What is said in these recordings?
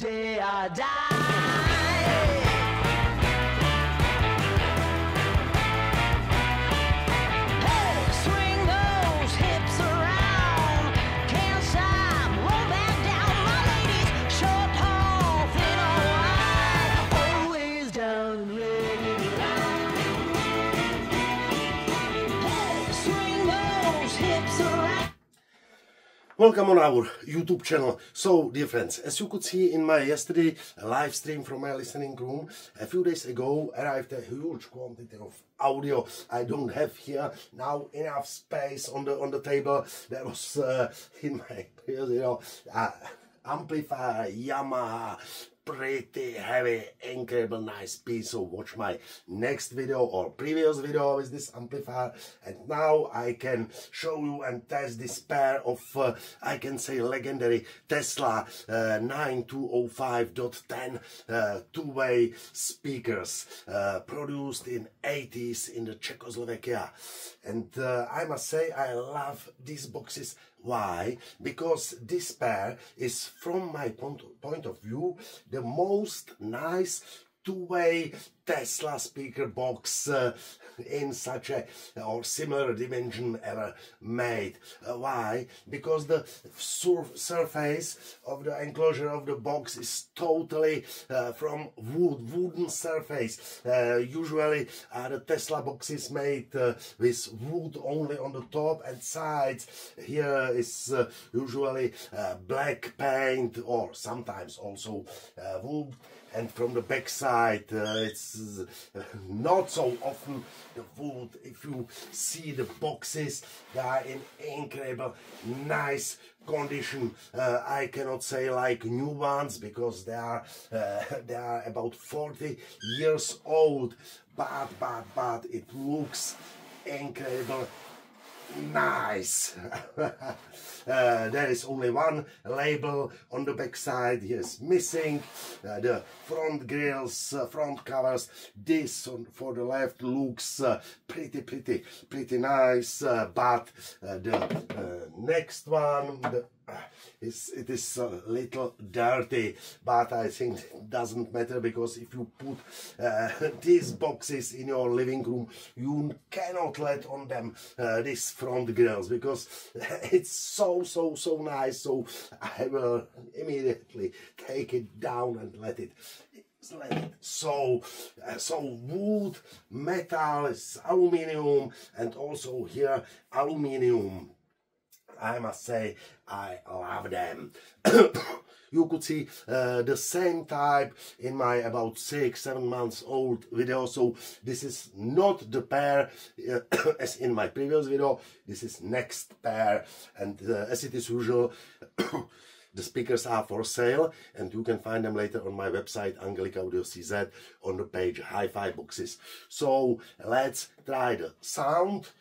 day I die. Hey, swing those hips around. Can't stop, roll back down. My ladies, short, tall, thin or wide, always down and ready. Hey, swing those hips around. Welcome on our YouTube channel. So, dear friends, as you could see in my yesterday live stream from my listening room, a few days ago arrived a huge quantity of audio. I don't have here now enough space on the table. There was in my amplifier Yamaha, pretty heavy, incredible nice piece. So watch my next video or previous video with this amplifier, and now I can show you and test this pair of I can say legendary Tesla 9205.10 two-way speakers produced in 80s in the Czechoslovakia. And I must say I love these boxes. Why? Because this pair is, from my point of view, the most nice two-way Tesla speaker box in such a or similar dimension ever made. Why? Because the surface of the enclosure of the box is totally from wooden surface. Usually the Tesla boxes made with wood only on the top and sides. Here is usually black paint or sometimes also wood. And from the back side, it's not so often the wood. If you see the boxes, they are in incredible, nice condition. I cannot say like new ones because they are about 40 years old, but it looks incredible. Nice. There is only one label on the back side. Here is missing. The front grills, front covers. This for the left looks pretty nice, but the next one, it is a little dirty, but I think it doesn't matter, because if you put these boxes in your living room, you cannot let on them these front grills, because it's so nice. So I will immediately take it down and let it. So wood, metal, is aluminium, and also here aluminium. I must say I love them. You could see the same type in my about 6-7 months old video. So this is not the pair as in my previous video. This is next pair, and as it is usual, the speakers are for sale, and you can find them later on my website Angelicaaudio CZ on the page Hi-Fi Boxes. So let's try the sound.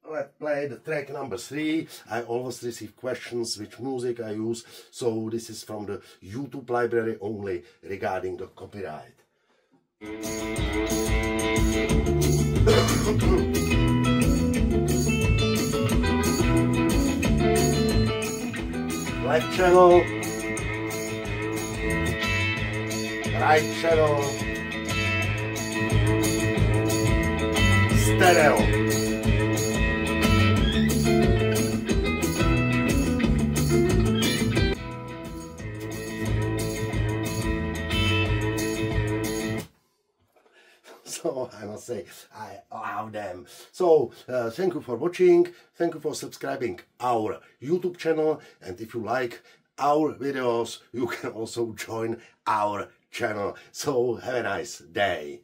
Let's play the track number 3. I always receive questions which music I use, so this is from the YouTube library only regarding the copyright. Left channel, right channel, stereo. So I must say I love them. So thank you for watching, thank you for subscribing our YouTube channel, and if you like our videos, you can also join our channel. So have a nice day.